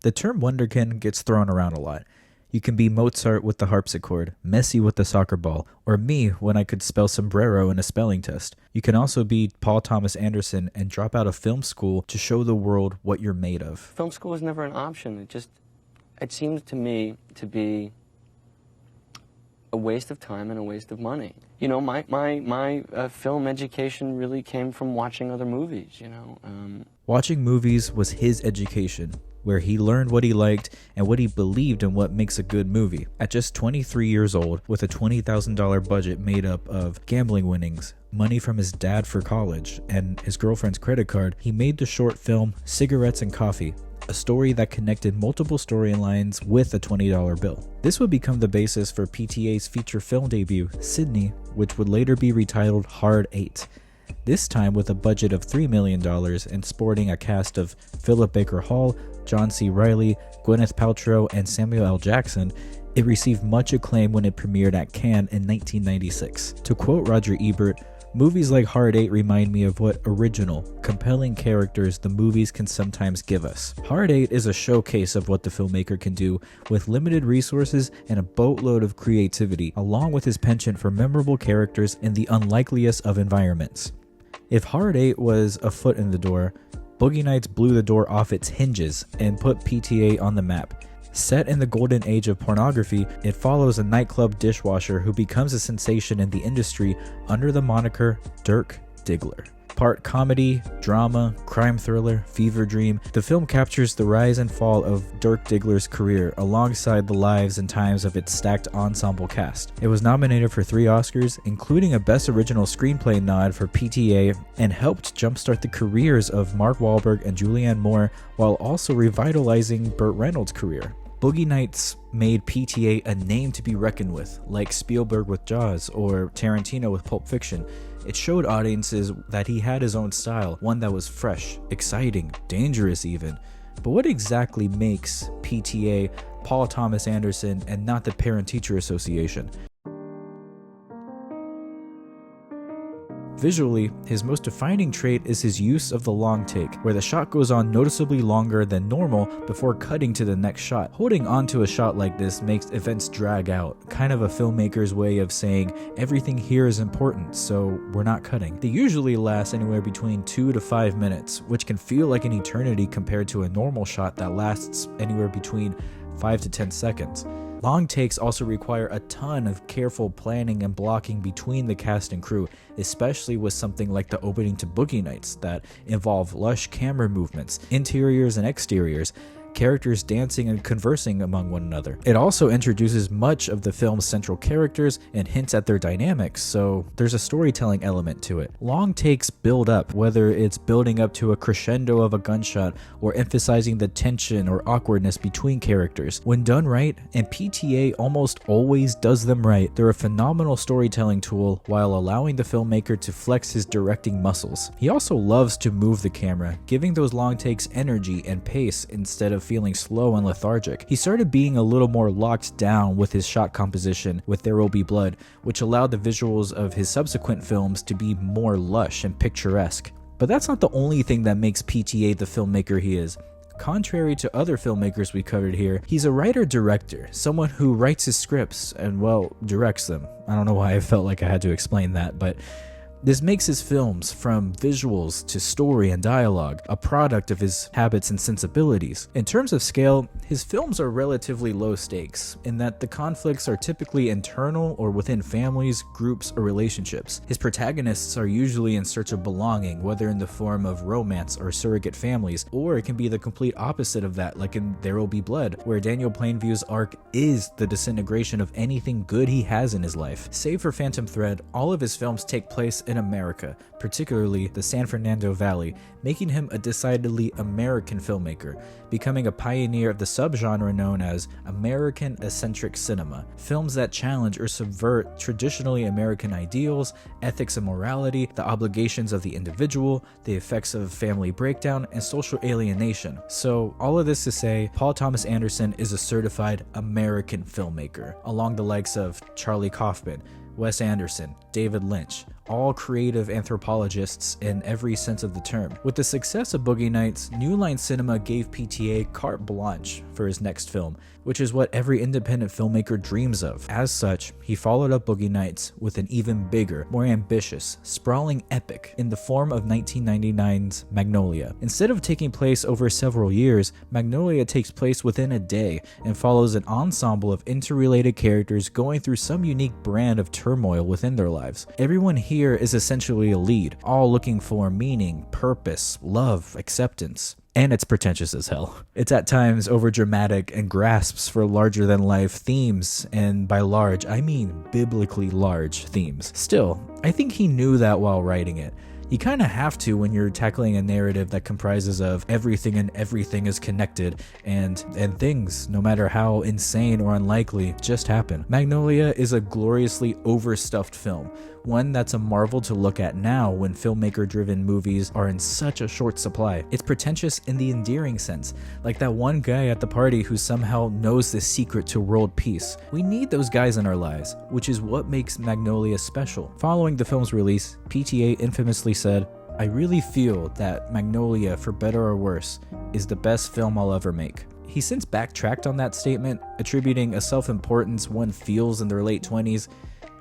The term wonderkin gets thrown around a lot. You can be Mozart with the harpsichord, Messi with the soccer ball, or me when I could spell sombrero in a spelling test. You can also be Paul Thomas Anderson and drop out of film school to show the world what you're made of. Film school was never an option. It seemed to me to be a waste of time and a waste of money. You know, my film education really came from watching other movies, you know. Watching movies was his education, where he learned what he liked and what he believed in what makes a good movie. At just 23 years old, with a $20,000 budget made up of gambling winnings, money from his dad for college, and his girlfriend's credit card, he made the short film Cigarettes and Coffee, a story that connected multiple storylines with a $20 bill. This would become the basis for PTA's feature film debut, Sydney, which would later be retitled Hard 8. This time with a budget of $3 million and sporting a cast of Philip Baker Hall, John C. Reilly, Gwyneth Paltrow, and Samuel L. Jackson, it received much acclaim when it premiered at Cannes in 1996. To quote Roger Ebert, "Movies like Hard 8 remind me of what original, compelling characters the movies can sometimes give us." Hard 8 is a showcase of what the filmmaker can do with limited resources and a boatload of creativity, along with his penchant for memorable characters in the unlikeliest of environments. If Hard 8 was a foot in the door, Boogie Nights blew the door off its hinges and put PTA on the map. Set in the golden age of pornography, it follows a nightclub dishwasher who becomes a sensation in the industry under the moniker Dirk Diggler. Part comedy, drama, crime thriller, fever dream, the film captures the rise and fall of Dirk Diggler's career alongside the lives and times of its stacked ensemble cast. It was nominated for 3 Oscars, including a Best Original Screenplay nod for PTA, and helped jumpstart the careers of Mark Wahlberg and Julianne Moore while also revitalizing Burt Reynolds' career. Boogie Nights made PTA a name to be reckoned with, like Spielberg with Jaws or Tarantino with Pulp Fiction. It showed audiences that he had his own style, one that was fresh, exciting, dangerous even. But what exactly makes PTA Paul Thomas Anderson and not the Parent-Teacher Association? Visually, his most defining trait is his use of the long take, where the shot goes on noticeably longer than normal before cutting to the next shot. Holding onto a shot like this makes events drag out, kind of a filmmaker's way of saying everything here is important, so we're not cutting. They usually last anywhere between 2 to 5 minutes, which can feel like an eternity compared to a normal shot that lasts anywhere between 5 to 10 seconds. Long takes also require a ton of careful planning and blocking between the cast and crew, especially with something like the opening to Boogie Nights that involve lush camera movements, interiors and exteriors, characters dancing and conversing among one another. It also introduces much of the film's central characters and hints at their dynamics, so there's a storytelling element to it. Long takes build up, whether it's building up to a crescendo of a gunshot or emphasizing the tension or awkwardness between characters. When done right, and PTA almost always does them right, they're a phenomenal storytelling tool while allowing the filmmaker to flex his directing muscles. He also loves to move the camera, giving those long takes energy and pace instead of feeling slow and lethargic. He started being a little more locked down with his shot composition with There Will Be Blood, which allowed the visuals of his subsequent films to be more lush and picturesque. But that's not the only thing that makes PTA the filmmaker he is. Contrary to other filmmakers we covered here, he's a writer-director, someone who writes his scripts and, well, directs them. I don't know why I felt like I had to explain that, but this makes his films, from visuals to story and dialogue, a product of his habits and sensibilities. In terms of scale, his films are relatively low stakes, in that the conflicts are typically internal or within families, groups, or relationships. His protagonists are usually in search of belonging, whether in the form of romance or surrogate families, or it can be the complete opposite of that, like in There Will Be Blood, where Daniel Plainview's arc is the disintegration of anything good he has in his life. Save for Phantom Thread, all of his films take place in America, particularly the San Fernando Valley, making him a decidedly American filmmaker, becoming a pioneer of the subgenre known as American eccentric cinema, films that challenge or subvert traditionally American ideals, ethics and morality, the obligations of the individual, the effects of family breakdown, and social alienation. So all of this to say, Paul Thomas Anderson is a certified American filmmaker, along the likes of Charlie Kaufman, Wes Anderson, David Lynch, all creative anthropologists in every sense of the term. With the success of Boogie Nights, New Line Cinema gave PTA carte blanche for his next film, which is what every independent filmmaker dreams of. As such, he followed up Boogie Nights with an even bigger, more ambitious, sprawling epic in the form of 1999's Magnolia. Instead of taking place over several years, Magnolia takes place within a day and follows an ensemble of interrelated characters going through some unique brand of turmoil within their lives. Everyone here is essentially a lead, all looking for meaning, purpose, love, acceptance. And it's pretentious as hell. It's at times overdramatic and grasps for larger than life themes, and by large, I mean biblically large themes. Still, I think he knew that while writing it. You kind of have to when you're tackling a narrative that comprises of everything and everything is connected, and things, no matter how insane or unlikely, just happen. Magnolia is a gloriously overstuffed film, one that's a marvel to look at now when filmmaker-driven movies are in such a short supply. It's pretentious in the endearing sense, like that one guy at the party who somehow knows the secret to world peace. We need those guys in our lives, which is what makes Magnolia special. Following the film's release, PTA infamously said, "I really feel that Magnolia, for better or worse, is the best film I'll ever make." He's since backtracked on that statement, attributing a self-importance one feels in their late 20s,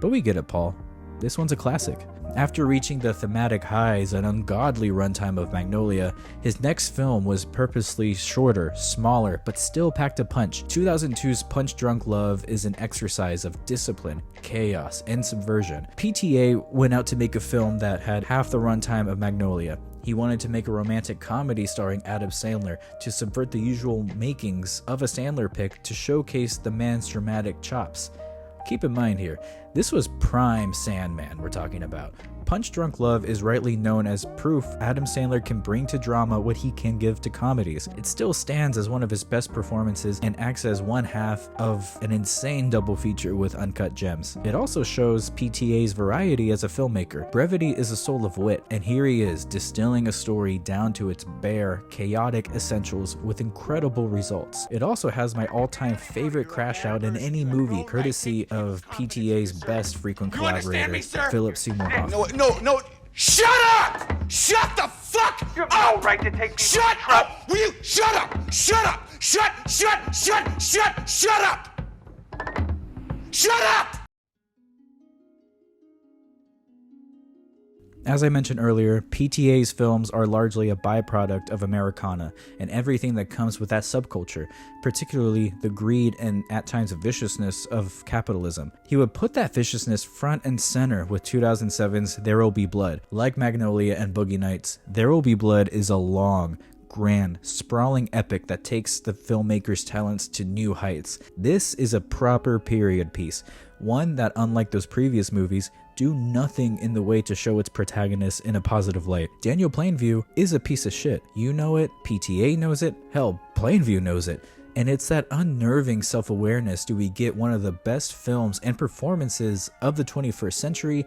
but we get it, Paul. This one's a classic. After reaching the thematic highs and ungodly runtime of Magnolia, his next film was purposely shorter, smaller, but still packed a punch. 2002's Punch Drunk Love is an exercise of discipline, chaos, and subversion. PTA went out to make a film that had half the runtime of Magnolia. He wanted to make a romantic comedy starring Adam Sandler to subvert the usual makings of a Sandler pick to showcase the man's dramatic chops. Keep in mind here, this was prime Sandman we're talking about. Punch Drunk Love is rightly known as proof Adam Sandler can bring to drama what he can give to comedies. It still stands as one of his best performances and acts as one half of an insane double feature with Uncut Gems. It also shows PTA's variety as a filmmaker. Brevity is a soul of wit, and here he is distilling a story down to its bare, chaotic essentials with incredible results. It also has my all-time favorite crash out in any movie, courtesy of PTA's best frequent collaborator, Philip Seymour Hoffman. No, shut up! Shut the fuck up! You have no right to take me. Shut up! Will you shut up? Shut up! Shut up! Shut up! As I mentioned earlier, PTA's films are largely a byproduct of Americana and everything that comes with that subculture, particularly the greed and at times viciousness of capitalism. He would put that viciousness front and center with 2007's There Will Be Blood. Like Magnolia and Boogie Nights, There Will Be Blood is a long, grand, sprawling epic that takes the filmmaker's talents to new heights. This is a proper period piece, one that, unlike those previous movies, do nothing in the way to show its protagonist in a positive light. Daniel Plainview is a piece of shit. You know it, PTA knows it, hell, Plainview knows it. And it's that unnerving self-awareness do we get one of the best films and performances of the 21st century,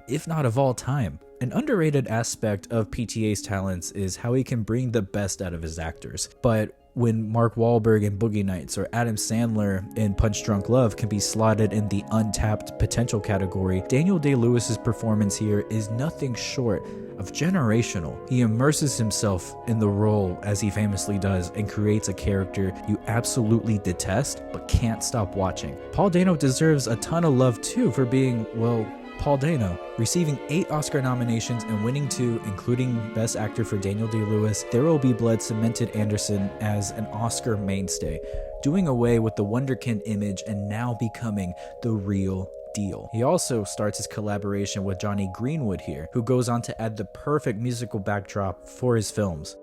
if not of all time. An underrated aspect of PTA's talents is how he can bring the best out of his actors. But when Mark Wahlberg in Boogie Nights or Adam Sandler in Punch Drunk Love can be slotted in the untapped potential category, Daniel Day-Lewis's performance here is nothing short of generational. He immerses himself in the role as he famously does and creates a character you absolutely detest but can't stop watching. Paul Dano deserves a ton of love too for being, well, Paul Dano, receiving 8 Oscar nominations and winning 2, including Best Actor for Daniel Day-Lewis. There Will Be Blood cemented Anderson as an Oscar mainstay, doing away with the wonderkind image and now becoming the real deal. He also starts his collaboration with Johnny Greenwood here, who goes on to add the perfect musical backdrop for his films.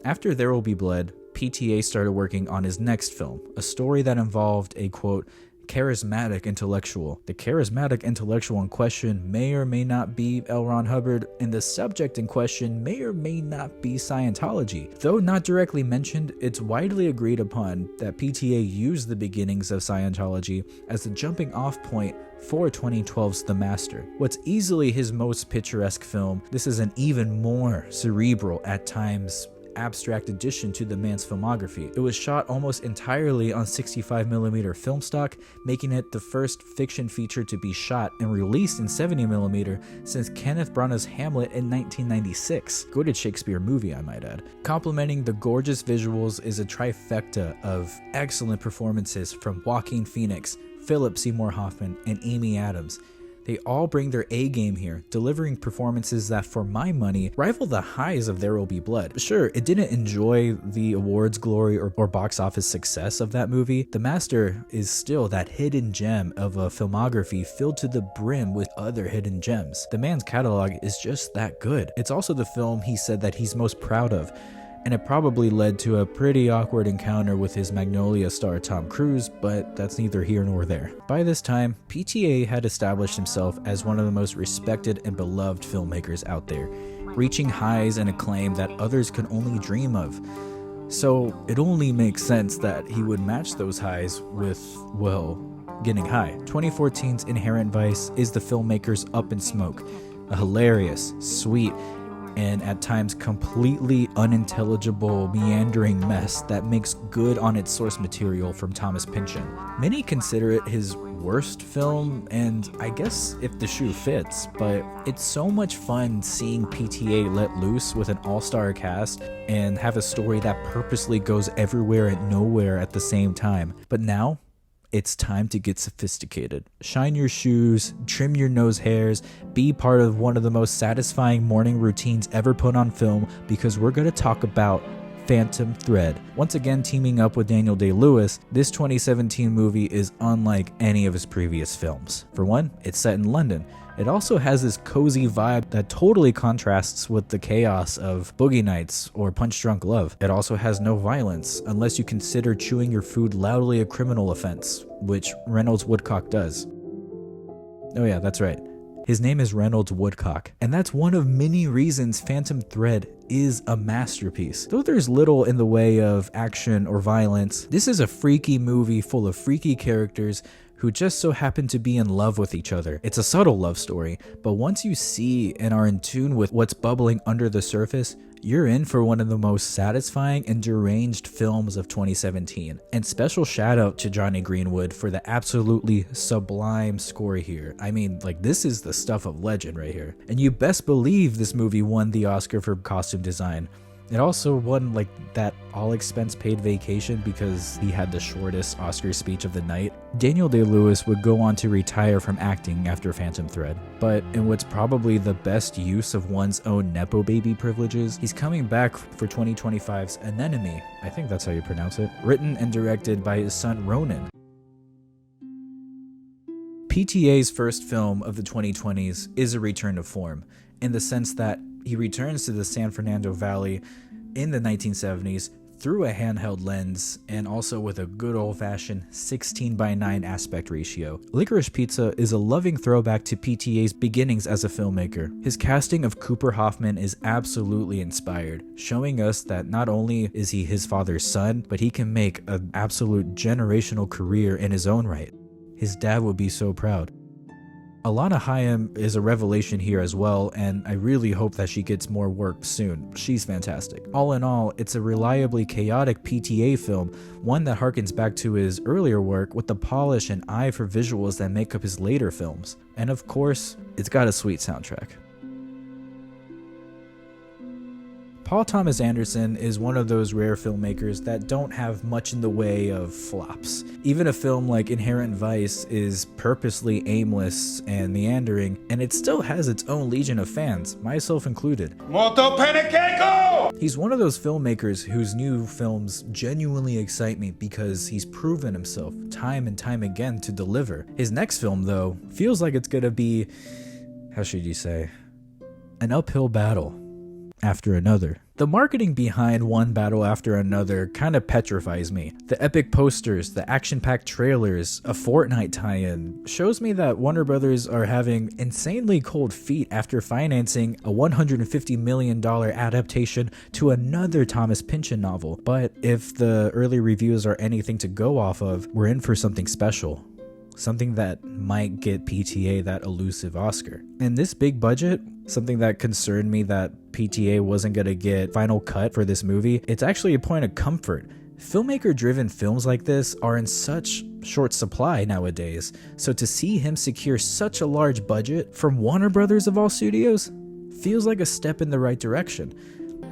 After There Will Be Blood, PTA started working on his next film, a story that involved a, quote, charismatic intellectual. The charismatic intellectual in question may or may not be L. Ron Hubbard, and the subject in question may or may not be Scientology. Though not directly mentioned, it's widely agreed upon that PTA used the beginnings of Scientology as the jumping off point for 2012's The Master. What's easily his most picturesque film, this is an even more cerebral, at times abstract addition to the man's filmography. It was shot almost entirely on 65mm film stock, making it the first fiction feature to be shot and released in 70mm since Kenneth Branagh's Hamlet in 1996. Good Shakespeare movie, I might add. Complementing the gorgeous visuals is a trifecta of excellent performances from Joaquin Phoenix, Philip Seymour Hoffman, and Amy Adams. They all bring their A game here, delivering performances that, for my money, rival the highs of There Will Be Blood. Sure, it didn't enjoy the awards glory or box office success of that movie. The Master is still that hidden gem of a filmography filled to the brim with other hidden gems. The man's catalog is just that good. It's also the film he said that he's most proud of, and it probably led to a pretty awkward encounter with his Magnolia star Tom Cruise, but that's neither here nor there. By this time, PTA had established himself as one of the most respected and beloved filmmakers out there, reaching highs and acclaim that others could only dream of. So it only makes sense that he would match those highs with, well, getting high. 2014's Inherent Vice is the filmmaker's Up in Smoke, a hilarious, sweet, and at times completely unintelligible, meandering mess that makes good on its source material from Thomas Pynchon. Many consider it his worst film, and I guess if the shoe fits, but it's so much fun seeing PTA let loose with an all-star cast and have a story that purposely goes everywhere and nowhere at the same time. But now, it's time to get sophisticated. Shine your shoes, trim your nose hairs, be part of one of the most satisfying morning routines ever put on film, because we're going to talk about Phantom Thread. Once again teaming up with Daniel Day-Lewis, this 2017 movie is unlike any of his previous films. For one, it's set in London. It also has this cozy vibe that totally contrasts with the chaos of Boogie Nights or Punch Drunk Love. It also has no violence, unless you consider chewing your food loudly a criminal offense, which Reynolds Woodcock does. Oh yeah, that's right. His name is Reynolds Woodcock, and that's one of many reasons Phantom Thread is a masterpiece. Though there's little in the way of action or violence, this is a freaky movie full of freaky characters who just so happen to be in love with each other. It's a subtle love story, but once you see and are in tune with what's bubbling under the surface, you're in for one of the most satisfying and deranged films of 2017. And special shout out to Johnny Greenwood for the absolutely sublime score here. I mean, like, this is the stuff of legend right here. And you best believe this movie won the Oscar for costume design. It also won like that all expense paid vacation because he had the shortest Oscar speech of the night. Daniel Day-Lewis would go on to retire from acting after Phantom Thread, but in what's probably the best use of one's own Nepo baby privileges, he's coming back for 2025's Anemone, I think that's how you pronounce it, written and directed by his son Ronan. PTA's first film of the 2020s is a return to form, in the sense that he returns to the San Fernando Valley in the 1970s through a handheld lens and also with a good old-fashioned 16:9 aspect ratio. Licorice Pizza is a loving throwback to PTA's beginnings as a filmmaker. His casting of Cooper Hoffman is absolutely inspired, showing us that not only is he his father's son, but he can make an absolute generational career in his own right. His dad would be so proud. Alana Hayek is a revelation here as well, and I really hope that she gets more work soon. She's fantastic. All in all, it's a reliably chaotic PTA film, one that harkens back to his earlier work with the polish and eye for visuals that make up his later films. And of course, it's got a sweet soundtrack. Paul Thomas Anderson is one of those rare filmmakers that don't have much in the way of flops. Even a film like Inherent Vice is purposely aimless and meandering, and it still has its own legion of fans, myself included. Molto panicaco! He's one of those filmmakers whose new films genuinely excite me because he's proven himself time and time again to deliver. His next film, though, feels like it's gonna be, how should you say, an uphill battle after another. The marketing behind one battle after another kind of petrifies me. The epic posters, the action-packed trailers, a Fortnite tie-in shows me that Warner Brothers are having insanely cold feet after financing a $150 million adaptation to another Thomas Pynchon novel. But if the early reviews are anything to go off of, we're in for something special. Something that might get PTA that elusive Oscar. And this big budget something that concerned me that PTA wasn't going to get final cut for this movie, it's actually a point of comfort. Filmmaker-driven films like this are in such short supply nowadays, so to see him secure such a large budget from Warner Brothers of all studios feels like a step in the right direction.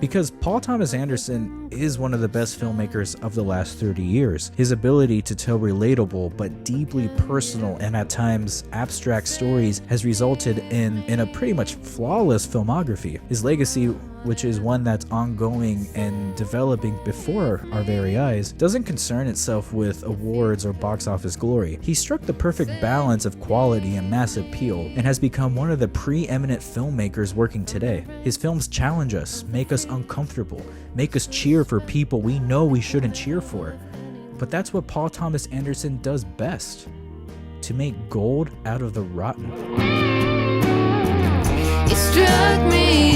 Because Paul Thomas Anderson is one of the best filmmakers of the last 30 years. His ability to tell relatable but deeply personal and at times abstract stories has resulted in a pretty much flawless filmography. His legacy, which is one that's ongoing and developing before our very eyes, doesn't concern itself with awards or box office glory. He struck the perfect balance of quality and mass appeal and has become one of the preeminent filmmakers working today. His films challenge us, make us uncomfortable, make us cheer for people we know we shouldn't cheer for. But that's what Paul Thomas Anderson does best: to make gold out of the rotten. It struck me